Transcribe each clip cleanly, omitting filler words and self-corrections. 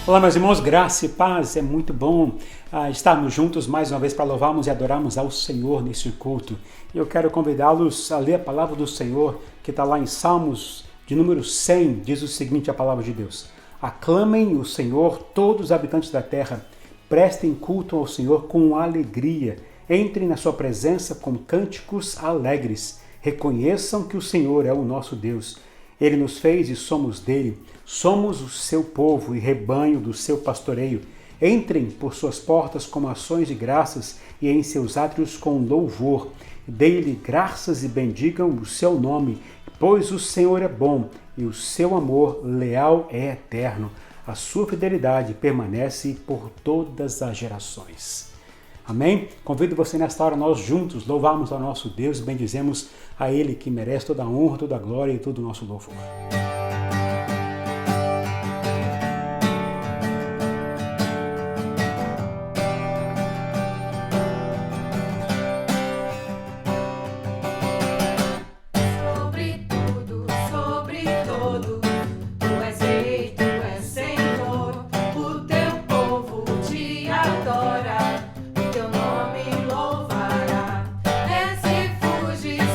Olá, meus irmãos, graça e paz. É muito bom estarmos juntos mais uma vez para louvarmos e adorarmos ao Senhor nesse culto. Eu quero convidá-los a ler a palavra do Senhor, que está lá em Salmos de número 100, diz o seguinte, a palavra de Deus: aclamem o Senhor, todos os habitantes da terra, prestem culto ao Senhor com alegria, entrem na sua presença com cânticos alegres, reconheçam que o Senhor é o nosso Deus. Ele nos fez e somos dele, somos o seu povo e rebanho do seu pastoreio. Entrem por suas portas com ações de graças e em seus átrios com louvor. Dê-lhe graças e bendigam o seu nome, pois o Senhor é bom e o seu amor leal é eterno. A sua fidelidade permanece por todas as gerações. Amém? Convido você nesta hora, nós juntos louvarmos ao nosso Deus e bendizemos a Ele que merece toda a honra, toda a glória e todo o nosso louvor.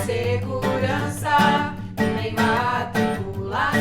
Segurança, nem matricula.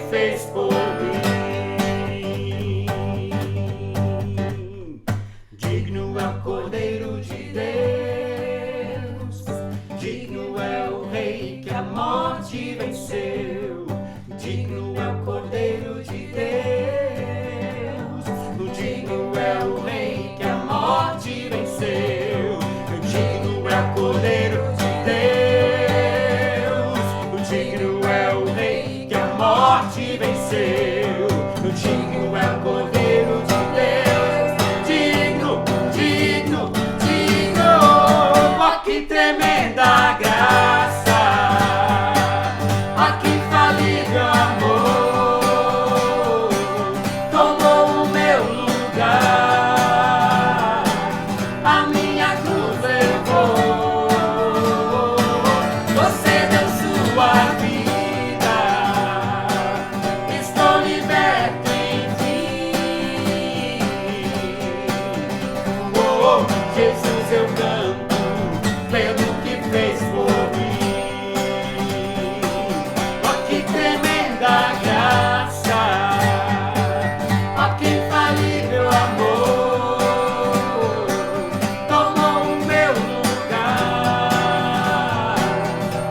fez por mim. Digno é o Cordeiro de Deus, digno é o Rei que a morte venceu. Digno é o Cordeiro de Deus, digno é o Rei que a morte venceu. Digno é o Cordeiro de Deus, digno é o Rei que a morte venceu. Digno é o Cordeiro de Deus, digno, digno, digno. Oh, que tremenda graça, oh, que infalível amor, tomou o meu lugar, a minha cruz levou. Você deu sua vida, estou liberto enfim. Oh, Jesus, eu canto pelo que fez por mim. Oh, que tremenda graça, oh, que infalível amor, tomou o meu lugar,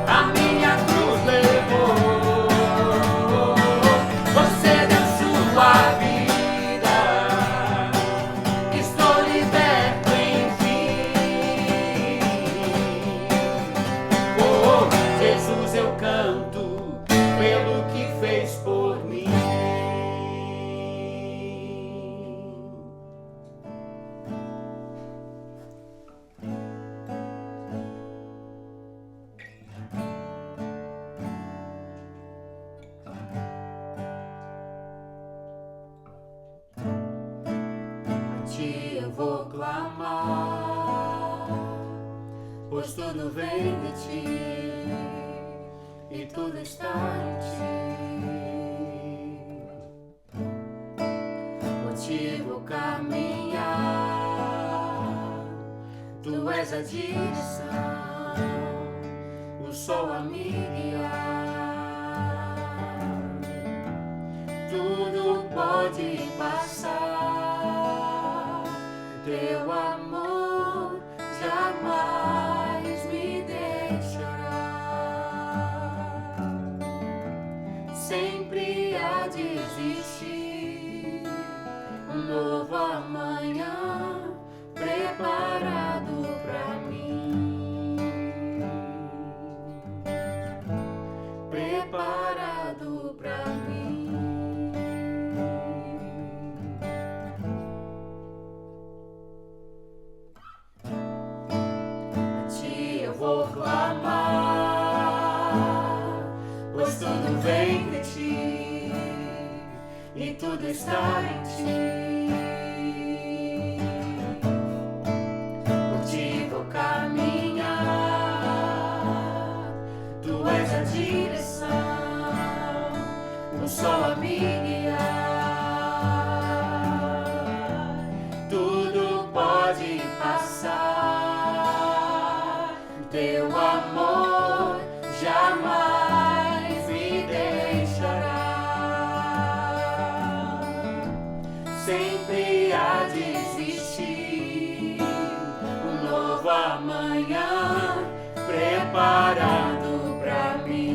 a minha cruz levou. Você deu sua vida, estou liberto enfim. Oh, Jesus, eu canto pelo que fez por mim. A ti eu vou clamar, pois tudo vem de ti e tudo está em ti. Por ti vou caminhar, tu és a direção, o sol a me guiar. Tudo pode passar, teu amor jamais me deixará. Sempre há de existir um novo amanhã preparado pra mim, preparado pra mim. A ti eu vou clamar, pois tudo vem de ti e tudo está em ti. Por ti vou caminhar, tu és a direção, o sol a me guiar. Tudo pode passar, teu amor jamais me deixará. Sempre há de existir um novo amanhã preparado pra mim.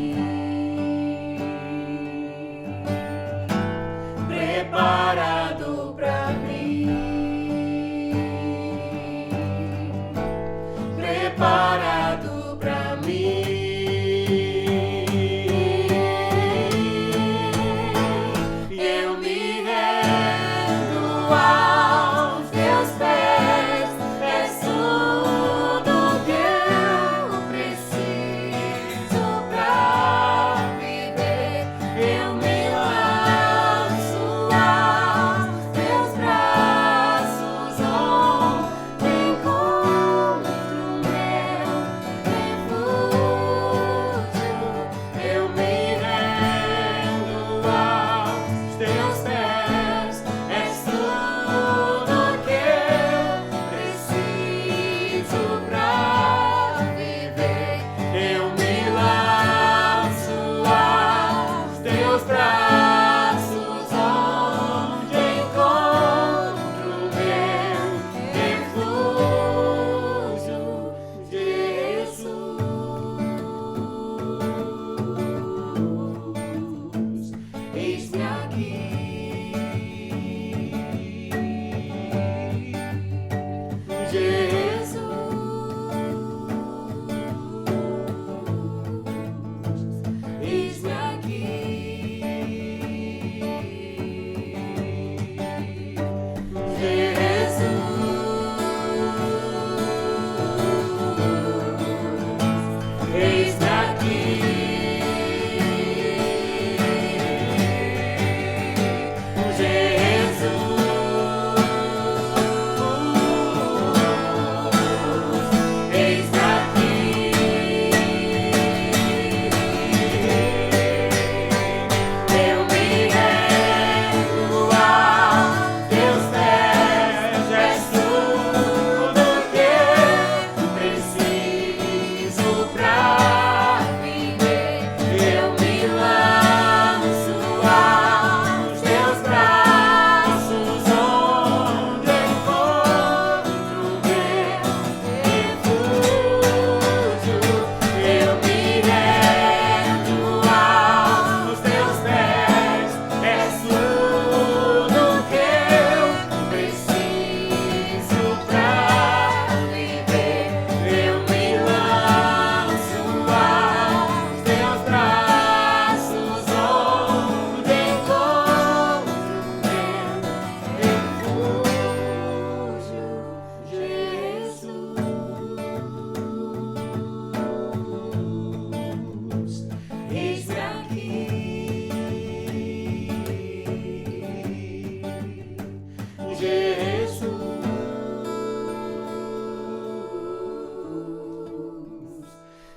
eis-me aqui, Jesus, eis-me aqui, Jesus, eis-me aqui.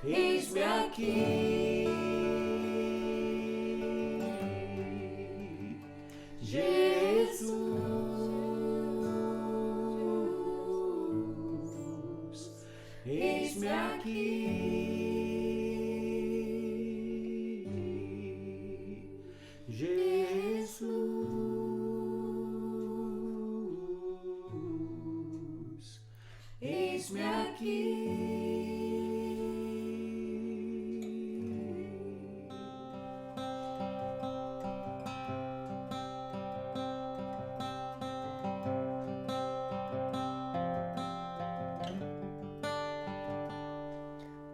Eis-me aqui, Jesus, eis-me aqui, Jesus, eis-me aqui.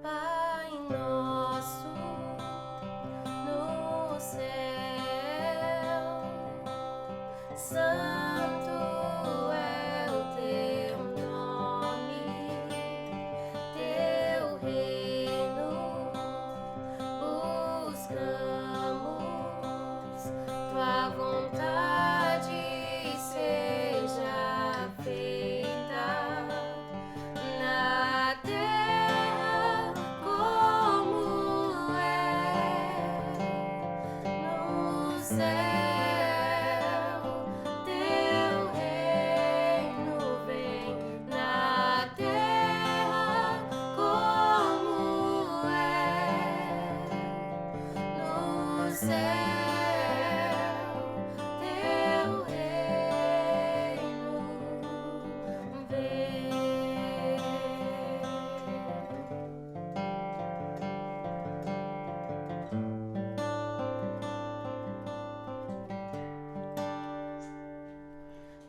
Pai nosso no céu, santo é o teu nome, teu reino buscamos, tua vontade seja feita na terra como é no céu. Teu reino vem na terra como é no céu. Teu reino vem.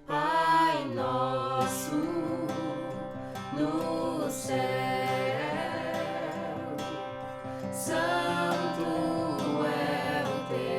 Pai nosso no céu, santo é o teu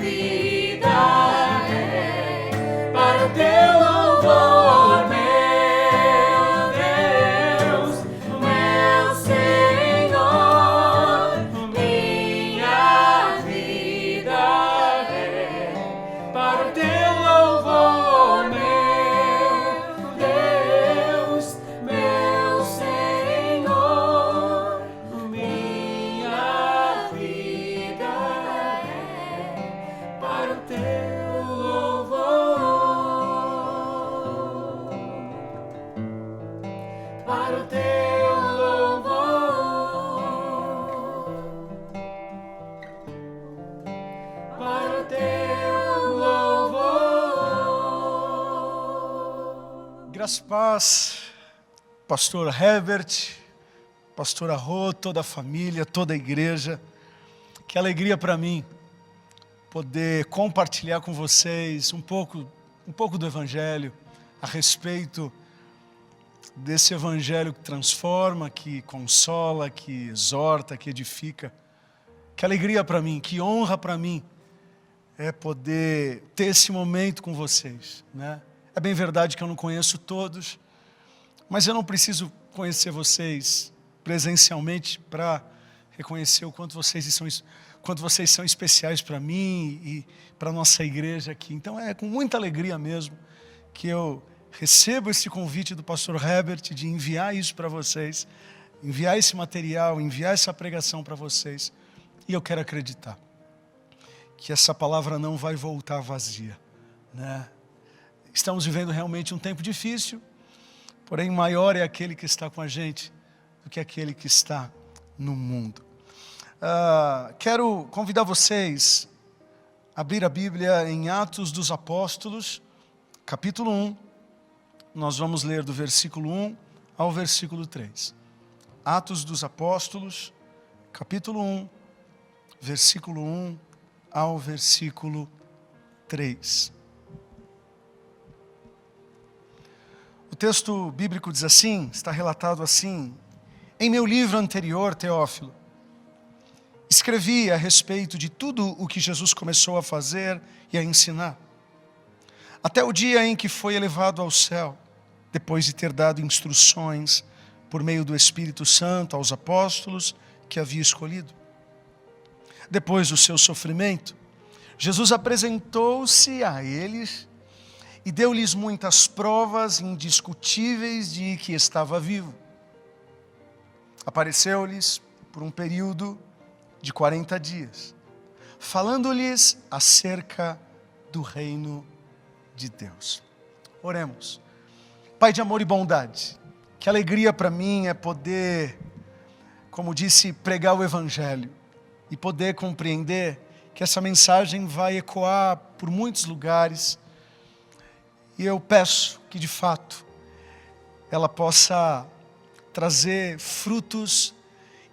vida é para o teu louvor, meu Deus, meu Senhor. Minha vida é para o teu louvor, meu Deus, meu Senhor. Minha vida é para o teu louvor, para o teu louvor, para o teu louvor. Graças e paz, pastor Herbert, pastora Rô, toda a família, toda a igreja. Que alegria para mim poder compartilhar com vocês um pouco do Evangelho, a respeito desse Evangelho que transforma, que consola, que exorta, que edifica. Que alegria para mim, que honra para mim é poder ter esse momento com vocês, né? É bem verdade que eu não conheço todos, mas eu não preciso conhecer vocês presencialmente para reconhecer o quanto vocês são especiais para mim e para a nossa igreja aqui. Então é com muita alegria mesmo que eu recebo esse convite do pastor Herbert de enviar isso para vocês, enviar esse material, enviar essa pregação para vocês. E eu quero acreditar que essa palavra não vai voltar vazia, né? Estamos vivendo realmente um tempo difícil, porém maior é aquele que está com a gente do que aquele que está no mundo. Quero convidar vocês a abrir a Bíblia em Atos dos Apóstolos, capítulo 1. Nós vamos ler do versículo 1 ao versículo 3. Atos dos Apóstolos, capítulo 1, versículo 1 ao versículo 3. O texto bíblico diz assim, está relatado assim: em meu livro anterior, Teófilo, escrevi a respeito de tudo o que Jesus começou a fazer e a ensinar, até o dia em que foi elevado ao céu, depois de ter dado instruções por meio do Espírito Santo aos apóstolos que havia escolhido. Depois do seu sofrimento, Jesus apresentou-se a eles e deu-lhes muitas provas indiscutíveis de que estava vivo. Apareceu-lhes por um período de 40 dias, falando-lhes acerca do reino de Deus. Oremos. Pai de amor e bondade, que alegria para mim é poder, como disse, pregar o Evangelho e poder compreender que essa mensagem vai ecoar por muitos lugares. E eu peço que, de fato, ela possa trazer frutos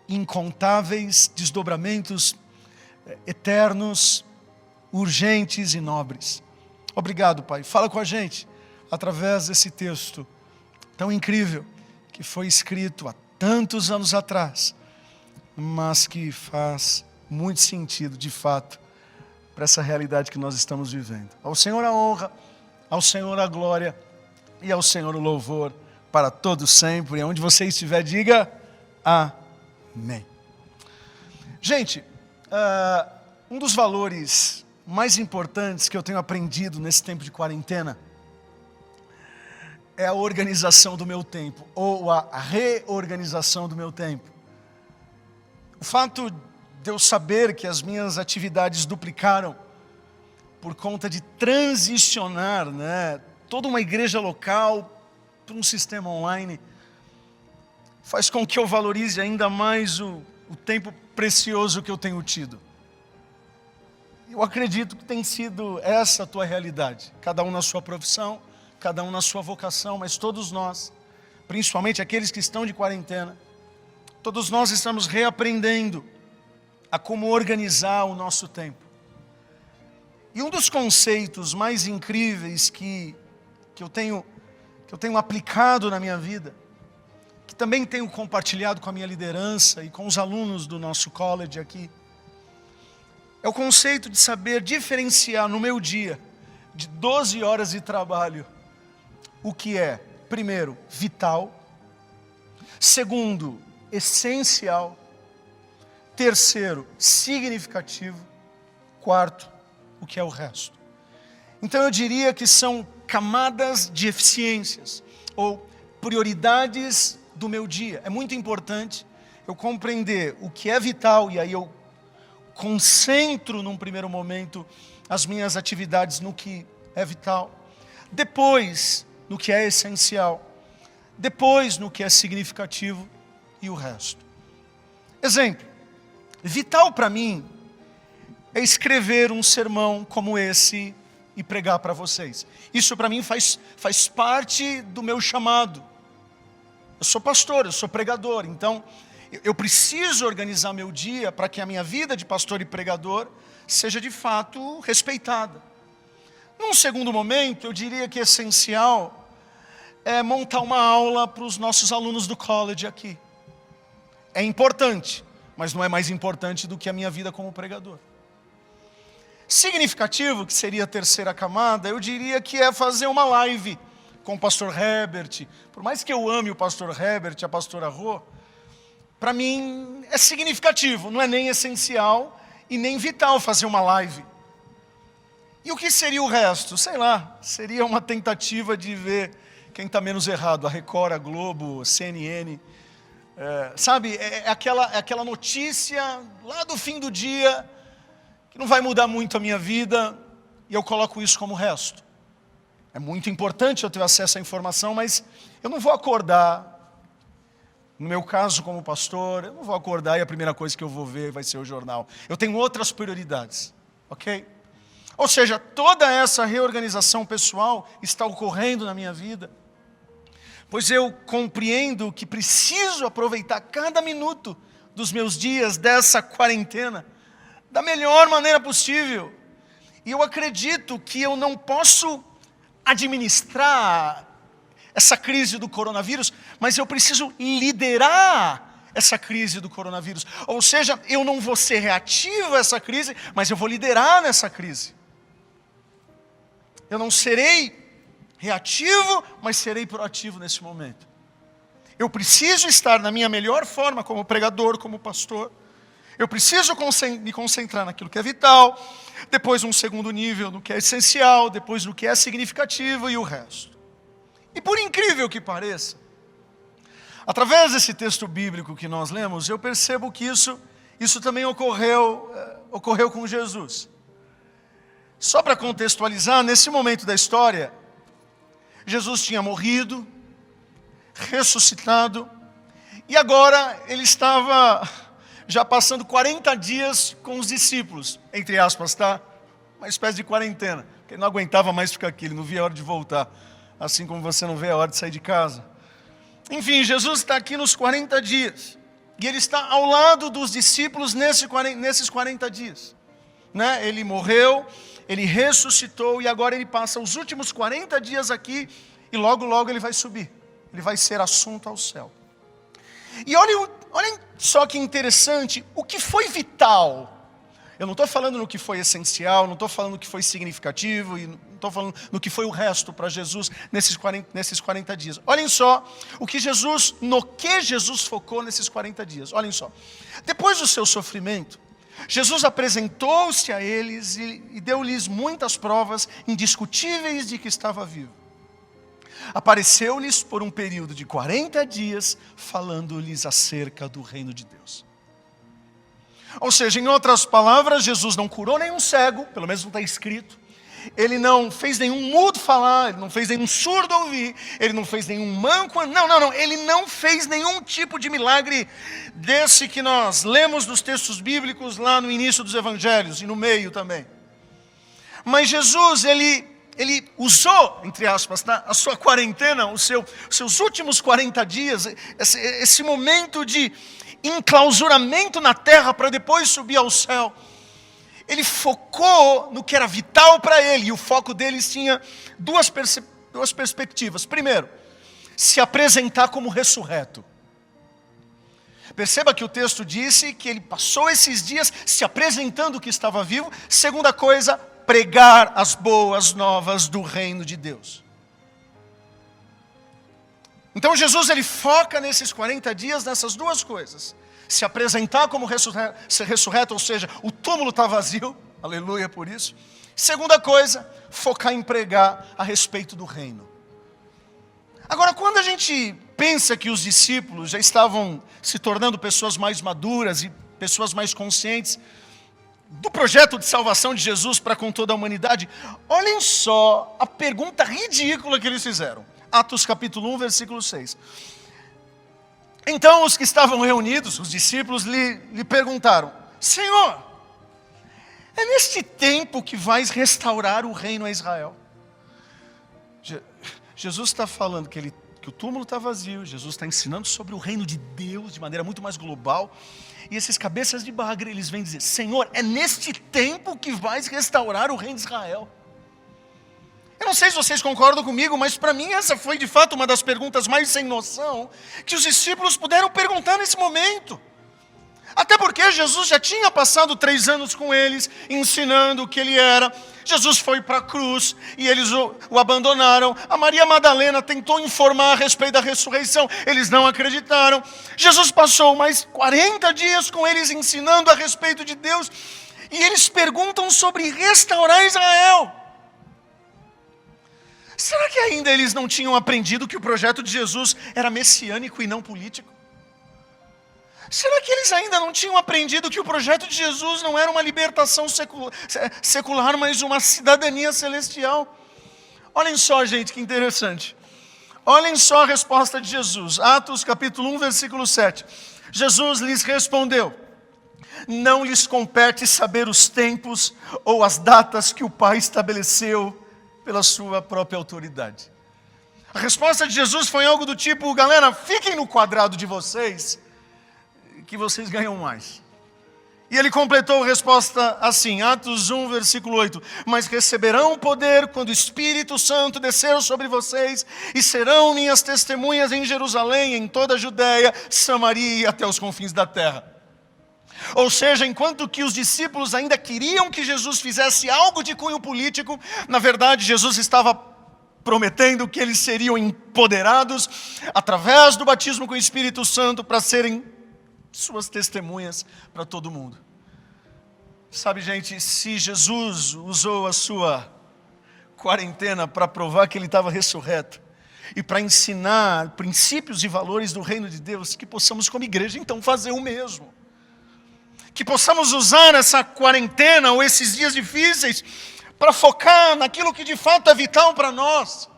incontáveis, desdobramentos eternos, urgentes e nobres. Obrigado, Pai. Fala com a gente através desse texto tão incrível que foi escrito há tantos anos atrás, mas que faz muito sentido, de fato, para essa realidade que nós estamos vivendo. Ao Senhor a honra, ao Senhor a glória e ao Senhor o louvor para todos sempre. Onde você estiver, diga amém. Gente, um dos valores mais importantes que eu tenho aprendido nesse tempo de quarentena é a organização do meu tempo, ou a reorganização do meu tempo. O fato de eu saber que as minhas atividades duplicaram por conta de transicionar, né, toda uma igreja local para um sistema online, faz com que eu valorize ainda mais o tempo precioso que eu tenho tido. Eu acredito que tem sido essa a tua realidade, cada um na sua profissão, cada um na sua vocação, mas todos nós, principalmente aqueles que estão de quarentena, todos nós estamos reaprendendo a como organizar o nosso tempo. E um dos conceitos mais incríveis que eu tenho aplicado na minha vida, que também tenho compartilhado com a minha liderança e com os alunos do nosso college aqui, é o conceito de saber diferenciar no meu dia de 12 horas de trabalho o que é, primeiro, vital, segundo, essencial, terceiro, significativo, quarto, o que é o resto. Então eu diria que são camadas de eficiências ou prioridades do meu dia. É muito importante eu compreender o que é vital e aí eu concentro num primeiro momento as minhas atividades no que é vital, depois no que é essencial, depois no que é significativo e o resto. Exemplo, vital para mim é escrever um sermão como esse e pregar para vocês. Isso para mim faz parte do meu chamado. Eu sou pastor, eu sou pregador, então eu preciso organizar meu dia para que a minha vida de pastor e pregador seja de fato respeitada. Num segundo momento, eu diria que essencial é montar uma aula para os nossos alunos do college aqui. É importante, mas não é mais importante do que a minha vida como pregador. Significativo, que seria a terceira camada, eu diria que é fazer uma live com o pastor Herbert. Por mais que eu ame o pastor Herbert, a pastora Rô, para mim é significativo, não é nem essencial e nem vital fazer uma live. E o que seria o resto? Sei lá, seria uma tentativa de ver quem está menos errado, a Record, a Globo, a CNN. Sabe, é aquela notícia lá do fim do dia que não vai mudar muito a minha vida e eu coloco isso como resto. É muito importante eu ter acesso à informação, mas eu não vou acordar, no meu caso como pastor, eu não vou acordar e a primeira coisa que eu vou ver vai ser o jornal. Eu tenho outras prioridades, ok? Ou seja, toda essa reorganização pessoal está ocorrendo na minha vida, pois eu compreendo que preciso aproveitar cada minuto dos meus dias dessa quarentena da melhor maneira possível. E eu acredito que eu não posso administrar essa crise do coronavírus, mas eu preciso liderar essa crise do coronavírus. Ou seja, eu não vou ser reativo a essa crise, mas eu vou liderar nessa crise. Eu não serei reativo, mas serei proativo nesse momento. Eu preciso estar na minha melhor forma como pregador, como pastor. Eu preciso me concentrar naquilo que é vital, depois um segundo nível no que é essencial, depois no que é significativo e o resto. E por incrível que pareça, através desse texto bíblico que nós lemos, eu percebo que isso também ocorreu com Jesus. Só para contextualizar, nesse momento da história, Jesus tinha morrido, ressuscitado, e agora ele estava já passando 40 dias com os discípulos, entre aspas, tá? Uma espécie de quarentena, porque ele não aguentava mais ficar aqui, ele não via a hora de voltar, assim como você não vê a hora de sair de casa. Enfim, Jesus está aqui nos 40 dias, e ele está ao lado dos discípulos nesses 40 dias. Né? Ele morreu, ele ressuscitou, e agora ele passa os últimos 40 dias aqui, e logo, logo ele vai subir, ele vai ser assunto ao céu. E olhem só que interessante, o que foi vital. Eu não estou falando no que foi essencial, não estou falando no que foi significativo, e não estou falando no que foi o resto para Jesus nesses 40 dias. Olhem só no que Jesus focou nesses 40 dias. Olhem só. Depois do seu sofrimento, Jesus apresentou-se a eles e deu-lhes muitas provas indiscutíveis de que estava vivo. Apareceu-lhes por um período de 40 dias, falando-lhes acerca do reino de Deus. Ou seja, em outras palavras, Jesus não curou nenhum cego, pelo menos não está escrito. Ele não fez nenhum mudo falar, ele não fez nenhum surdo ouvir, ele não fez nenhum manco, não, ele não fez nenhum tipo de milagre desse que nós lemos nos textos bíblicos lá no início dos evangelhos e no meio também. Mas Jesus, ele usou, entre aspas, tá, a sua quarentena, os seus últimos 40 dias, esse momento de enclausuramento na terra para depois subir ao céu. Ele focou no que era vital para ele, e o foco deles tinha duas perspectivas. Primeiro, se apresentar como ressurreto. Perceba que o texto disse que ele passou esses dias se apresentando que estava vivo. Segunda coisa, pregar as boas novas do reino de Deus. Então Jesus ele foca nesses 40 dias nessas duas coisas. Se apresentar como ressurreto, ou seja, o túmulo está vazio, aleluia por isso. Segunda coisa, focar em pregar a respeito do reino. Agora, quando a gente pensa que os discípulos já estavam se tornando pessoas mais maduras e pessoas mais conscientes do projeto de salvação de Jesus para com toda a humanidade, olhem só a pergunta ridícula que eles fizeram. Atos capítulo 1, versículo 6. Então os que estavam reunidos, os discípulos, lhe perguntaram: Senhor, é neste tempo que vais restaurar o reino a Israel? Jesus está falando que o túmulo está vazio, Jesus está ensinando sobre o reino de Deus de maneira muito mais global, e esses cabeças de bagre, eles vêm dizer: Senhor, é neste tempo que vais restaurar o reino de Israel? Eu não sei se vocês concordam comigo, mas para mim essa foi de fato uma das perguntas mais sem noção que os discípulos puderam perguntar nesse momento. Até porque Jesus já tinha passado 3 anos com eles, ensinando o que ele era. Jesus foi para a cruz e eles o abandonaram. A Maria Madalena tentou informar a respeito da ressurreição, eles não acreditaram. Jesus passou mais 40 dias com eles ensinando a respeito de Deus, e eles perguntam sobre restaurar Israel. Será que ainda eles não tinham aprendido que o projeto de Jesus era messiânico e não político? Será que eles ainda não tinham aprendido que o projeto de Jesus não era uma libertação secular, mas uma cidadania celestial? Olhem só, gente, que interessante. Olhem só a resposta de Jesus. Atos capítulo 1, versículo 7. Jesus lhes respondeu: não lhes compete saber os tempos ou as datas que o Pai estabeleceu pela sua própria autoridade. A resposta de Jesus foi algo do tipo: galera, fiquem no quadrado de vocês, que vocês ganham mais. E ele completou a resposta assim, Atos 1, versículo 8. Mas receberão poder quando o Espírito Santo descer sobre vocês, e serão minhas testemunhas em Jerusalém, em toda a Judéia, Samaria e até os confins da terra. Ou seja, enquanto que os discípulos ainda queriam que Jesus fizesse algo de cunho político, na verdade Jesus estava prometendo que eles seriam empoderados através do batismo com o Espírito Santo para serem suas testemunhas para todo mundo. Sabe, gente, se Jesus usou a sua quarentena para provar que ele estava ressurreto e para ensinar princípios e valores do reino de Deus, que possamos como igreja então fazer o mesmo. Que possamos usar essa quarentena ou esses dias difíceis para focar naquilo que de fato é vital para nós.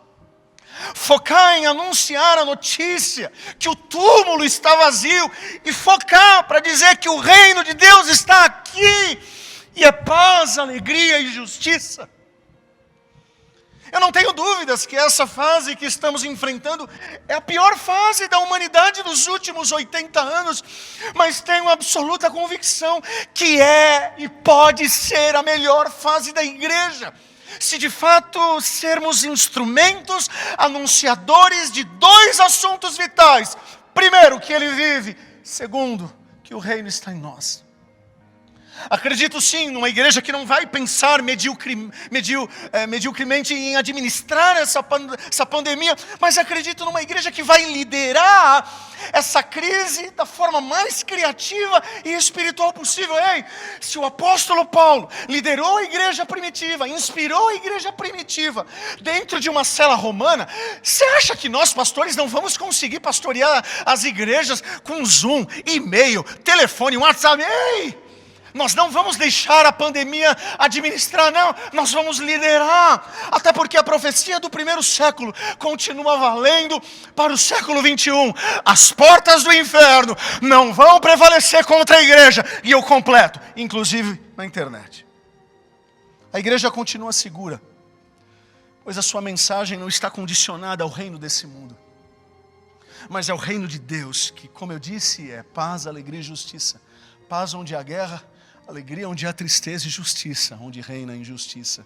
Focar em anunciar a notícia que o túmulo está vazio e focar para dizer que o reino de Deus está aqui e é paz, alegria e justiça. Eu não tenho dúvidas que essa fase que estamos enfrentando é a pior fase da humanidade dos últimos 80 anos, mas tenho absoluta convicção que é e pode ser a melhor fase da igreja, se de fato sermos instrumentos anunciadores de 2 assuntos vitais. Primeiro, que ele vive. Segundo, que o reino está em nós. Acredito sim numa igreja que não vai pensar mediocremente em administrar essa pandemia, mas acredito numa igreja que vai liderar essa crise da forma mais criativa e espiritual possível. Ei, se o apóstolo Paulo liderou a igreja primitiva, inspirou a igreja primitiva dentro de uma cela romana, você acha que nós pastores não vamos conseguir pastorear as igrejas com Zoom, e-mail, telefone, WhatsApp? Ei! Nós não vamos deixar a pandemia administrar, não. Nós vamos liderar. Até porque a profecia do primeiro século continua valendo para o século 21. As portas do inferno não vão prevalecer contra a igreja. E eu completo, inclusive na internet. A igreja continua segura, pois a sua mensagem não está condicionada ao reino desse mundo, mas é o reino de Deus, que, como eu disse, é paz, alegria e justiça. Paz onde há guerra, alegria onde há tristeza e justiça, onde reina a injustiça.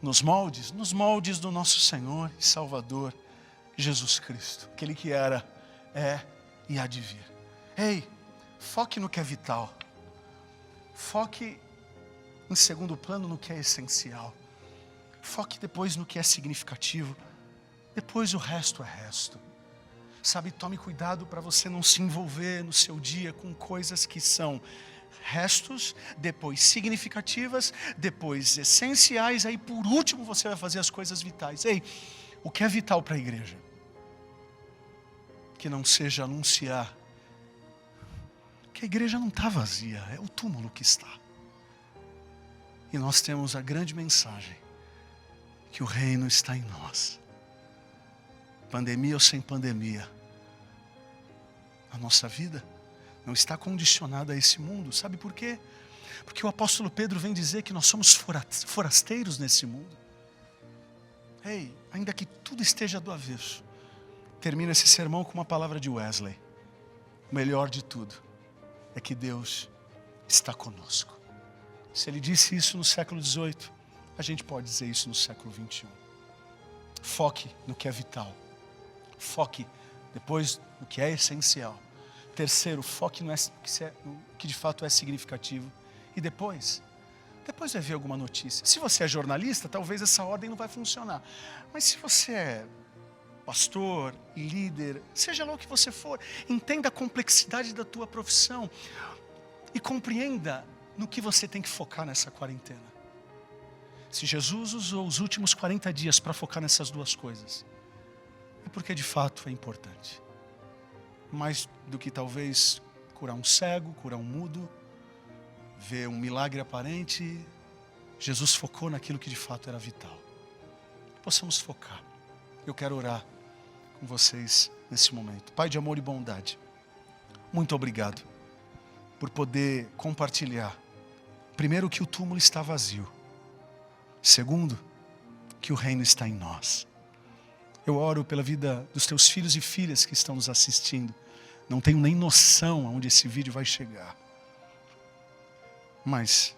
Nos moldes do nosso Senhor e Salvador, Jesus Cristo. Aquele que era, é e há de vir. Ei, foque no que é vital. Foque em segundo plano no que é essencial. Foque depois no que é significativo. Depois o resto é resto. Sabe, tome cuidado para você não se envolver no seu dia com coisas que são restos, depois significativas, depois essenciais, aí por último você vai fazer as coisas vitais. Ei, o que é vital para a igreja? Que não seja anunciar que a igreja não está vazia, é o túmulo que está. E nós temos a grande mensagem, que o reino está em nós. Pandemia ou sem pandemia, a nossa vida não está condicionada a esse mundo. Sabe por quê? Porque o apóstolo Pedro vem dizer que nós somos forasteiros nesse mundo. Ei, ainda que tudo esteja do avesso, termina esse sermão com uma palavra de Wesley. O melhor de tudo é que Deus está conosco. Se ele disse isso no século XVIII, a gente pode dizer isso no século XXI. Foque no que é vital. Foque depois no que é essencial. Terceiro, foque no que de fato é significativo. E depois vai ver alguma notícia. Se você é jornalista, talvez essa ordem não vai funcionar. Mas se você é pastor, líder, seja lá o que você for, entenda a complexidade da tua profissão e compreenda no que você tem que focar nessa quarentena. Se Jesus usou os últimos 40 dias para focar nessas duas coisas, é porque de fato é importante. Mais do que talvez curar um cego, curar um mudo, ver um milagre aparente, Jesus focou naquilo que de fato era vital. Possamos focar. Eu quero orar com vocês nesse momento. Pai de amor e bondade, muito obrigado por poder compartilhar, primeiro, que o túmulo está vazio. Segundo, que o reino está em nós. Eu oro pela vida dos teus filhos e filhas que estão nos assistindo. Não tenho nem noção aonde esse vídeo vai chegar. Mas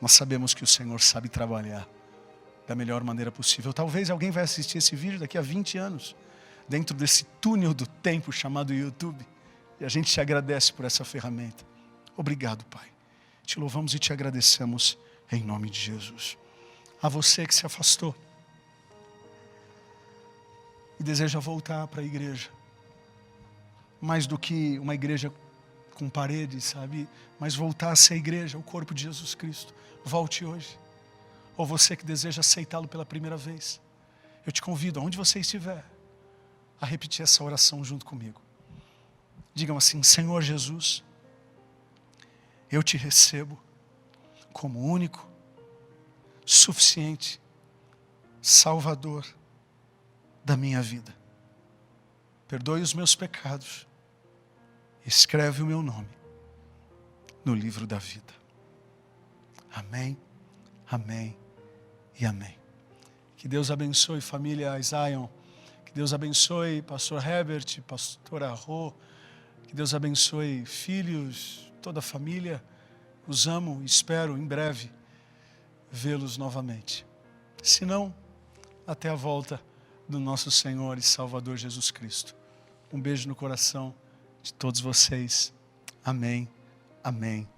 nós sabemos que o Senhor sabe trabalhar da melhor maneira possível. Talvez alguém vai assistir esse vídeo daqui a 20 anos, dentro desse túnel do tempo chamado YouTube. E a gente te agradece por essa ferramenta. Obrigado, Pai. Te louvamos e te agradecemos em nome de Jesus. A você que se afastou e deseja voltar para a igreja, mais do que uma igreja com paredes, sabe? Mas voltar a ser a igreja, o corpo de Jesus Cristo. Volte hoje. Ou você que deseja aceitá-lo pela primeira vez, eu te convido, aonde você estiver, a repetir essa oração junto comigo. Digam assim: Senhor Jesus, eu te recebo como único, suficiente Salvador da minha vida. Perdoe os meus pecados. Escreve o meu nome no livro da vida. Amém, amém e amém. Que Deus abençoe família Zion. Que Deus abençoe pastor Herbert, pastora Rô. Que Deus abençoe filhos, toda a família. Os amo e espero em breve vê-los novamente. Se não, até a volta do nosso Senhor e Salvador Jesus Cristo. Um beijo no coração de todos vocês. Amém, amém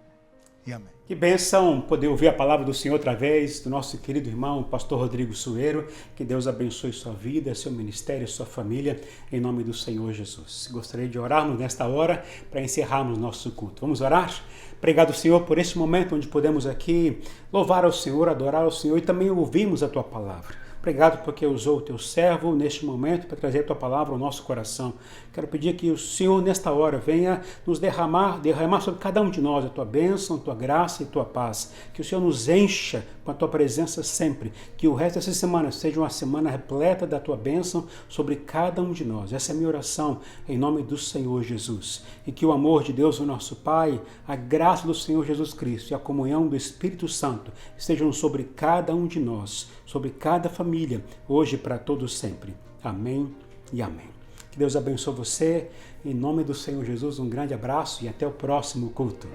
e amém. Que bênção poder ouvir a palavra do Senhor através do nosso querido irmão, pastor Rodrigo Sueiro. Que Deus abençoe sua vida, seu ministério, sua família, em nome do Senhor Jesus. Gostaria de orarmos nesta hora para encerrarmos nosso culto. Vamos orar? Obrigado, Senhor, por este momento onde podemos aqui louvar ao Senhor, adorar ao Senhor e também ouvirmos a Tua palavra. Obrigado porque usou o Teu servo neste momento para trazer a Tua palavra ao nosso coração. Quero pedir que o Senhor, nesta hora, venha nos derramar sobre cada um de nós a Tua bênção, a Tua graça e a Tua paz. Que o Senhor nos encha com a Tua presença sempre. Que o resto dessa semana seja uma semana repleta da Tua bênção sobre cada um de nós. Essa é a minha oração em nome do Senhor Jesus. E que o amor de Deus, o nosso Pai, a graça do Senhor Jesus Cristo e a comunhão do Espírito Santo estejam sobre cada um de nós, sobre cada família, hoje e para todos sempre. Amém e amém. Que Deus abençoe você. Em nome do Senhor Jesus, um grande abraço e até o próximo culto.